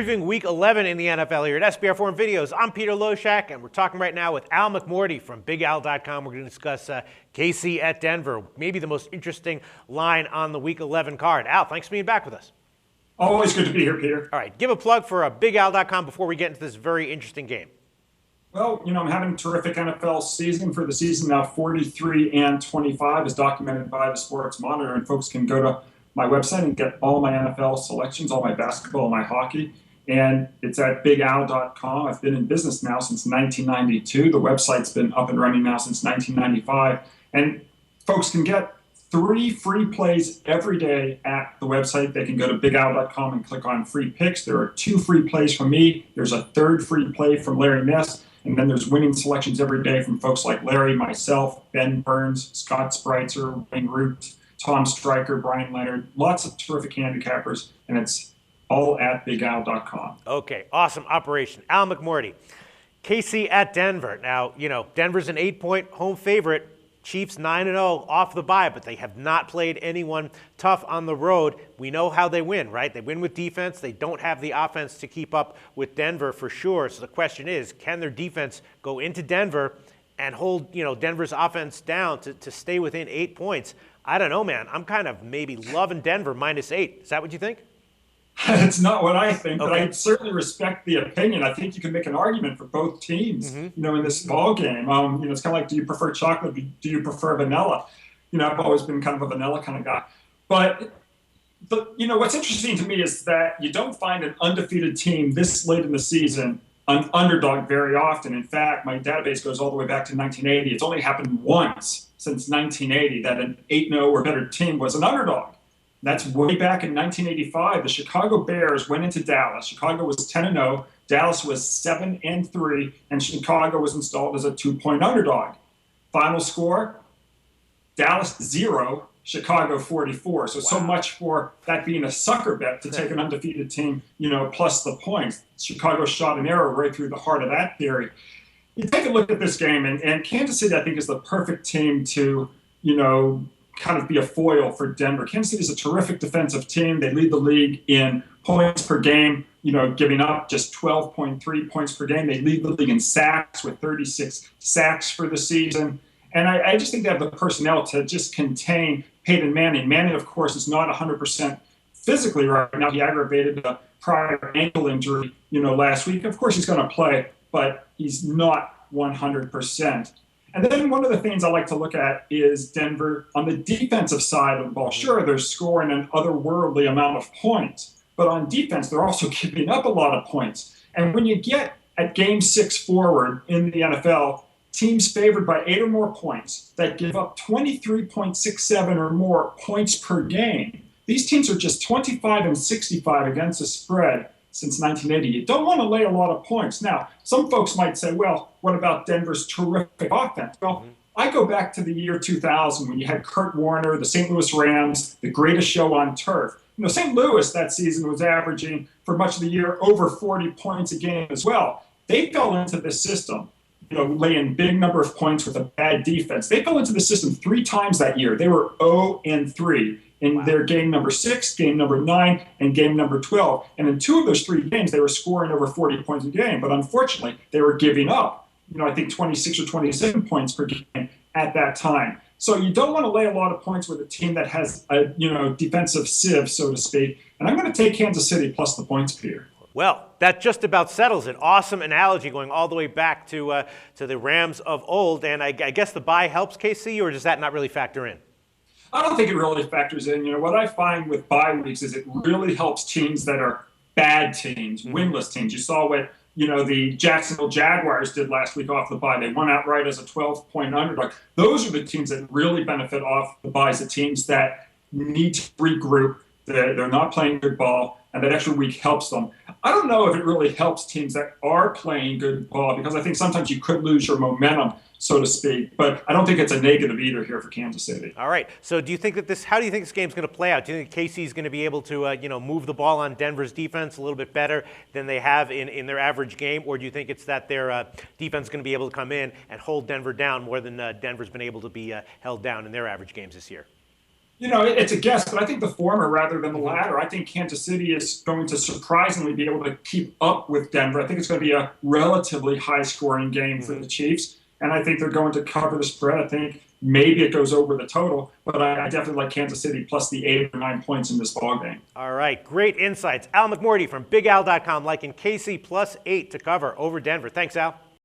Previewing Week 11 in the NFL here at SBR Forum Videos. I'm Peter Loshak, and we're talking right now with Al McMordie from BigAl.com. We're going to discuss KC at Denver, maybe the most interesting line on the Week 11 card. Al, thanks for being back with us. Always good to be here, Peter. All right, give a plug for BigAl.com before we get into this very interesting game. Well, I'm having a terrific NFL season for the season now, 43-25, as documented by the Sports Monitor, and folks can go to my website and get all my NFL selections, all my basketball, my hockey. And it's at BigAl.com. I've been in business now since 1992. The website's been up and running now since 1995. And folks can get 3 free plays every day at the website. They can go to BigAl.com and click on free picks. There are 2 free plays from me. There's a 3rd free play from Larry Ness. And then there's winning selections every day from folks like Larry, myself, Ben Burns, Scott Spreitzer, Wayne Root, Tom Stryker, Brian Leonard. Lots of terrific handicappers. And it's all at BigAl.com. Okay, awesome operation. Al McMordie, KC at Denver. Now, Denver's an 8-point home favorite. Chiefs 9-0 off the bye, but they have not played anyone tough on the road. We know how they win, right? They win with defense. They don't have the offense to keep up with Denver for sure. So the question is, can their defense go into Denver and hold, Denver's offense down to stay within 8 points? I don't know, man. I'm kind of maybe loving Denver -8. Is that what you think? It's not what I think, but Okay. I certainly respect the opinion. I think you can make an argument for both teams, in this ball game. It's kind of like, do you prefer chocolate? Do you prefer vanilla? I've always been kind of a vanilla kind of guy. But what's interesting to me is that you don't find an undefeated team this late in the season an underdog very often. In fact, my database goes all the way back to 1980. It's only happened once since 1980 that an 8-0 or better team was an underdog. That's way back in 1985. The Chicago Bears went into Dallas. Chicago was 10-0. Dallas was 7-3, and Chicago was installed as a 2-point underdog. Final score: Dallas 0, Chicago 44. So much for that being a sucker bet to take an undefeated team, plus the points. Chicago shot an arrow right through the heart of that theory. You take a look at this game, and Kansas City, I think, is the perfect team to, kind of be a foil for Denver. Kansas City is a terrific defensive team. They lead the league in points per game, giving up just 12.3 points per game. They lead the league in sacks with 36 sacks for the season. And I just think they have the personnel to just contain Peyton Manning. Manning, of course, is not 100% physically right now. He aggravated a prior ankle injury, last week. Of course, he's going to play, but he's not 100%. And then one of the things I like to look at is Denver on the defensive side of the ball. Sure, they're scoring an otherworldly amount of points, but on defense, they're also giving up a lot of points. And when you get at game 6 forward in the NFL, teams favored by 8 or more points that give up 23.67 or more points per game, these teams are just 25-65 against the spread since 1980. You don't want to lay a lot of points. Now, some folks might say, well, what about Denver's terrific offense? Well, I go back to the year 2000 when you had Kurt Warner, the St. Louis Rams, the greatest show on turf. St. Louis that season was averaging for much of the year over 40 points a game as well. They fell into this system, laying big number of points with a bad defense. They fell into the system 3 times that year. They were 0-3. In their game number 6, game number 9, and game number 12. And in 2 of those 3 games, they were scoring over 40 points a game. But unfortunately, they were giving up, I think 26 or 27 points per game at that time. So you don't want to lay a lot of points with a team that has a, defensive sieve, so to speak. And I'm going to take Kansas City plus the points, Peter. Well, that just about settles it. Awesome analogy going all the way back to the Rams of old. And I guess the bye helps KC, or does that not really factor in? I don't think it really factors in. What I find with bye weeks is it really helps teams that are bad teams, winless teams. You saw what, the Jacksonville Jaguars did last week off the bye. They won outright as a 12-point underdog. Those are the teams that really benefit off the byes, the teams that need to regroup, they're not playing good ball, and that extra week helps them. I don't know if it really helps teams that are playing good ball, because I think sometimes you could lose your momentum, so to speak. But I don't think it's a negative either here for Kansas City. All right. So do you think that how do you think this game's going to play out? Do you think KC is going to be able to, move the ball on Denver's defense a little bit better than they have in their average game? Or do you think it's that their defense is going to be able to come in and hold Denver down more than Denver's been able to be held down in their average games this year? It's a guess, but I think the former rather than the latter. I think Kansas City is going to surprisingly be able to keep up with Denver. I think it's going to be a relatively high-scoring game for the Chiefs, and I think they're going to cover the spread. I think maybe it goes over the total, but I definitely like Kansas City plus the 8 or 9 points in this ballgame. All right, great insights. Al McMordie from BigAl.com liking KC plus 8 to cover over Denver. Thanks, Al.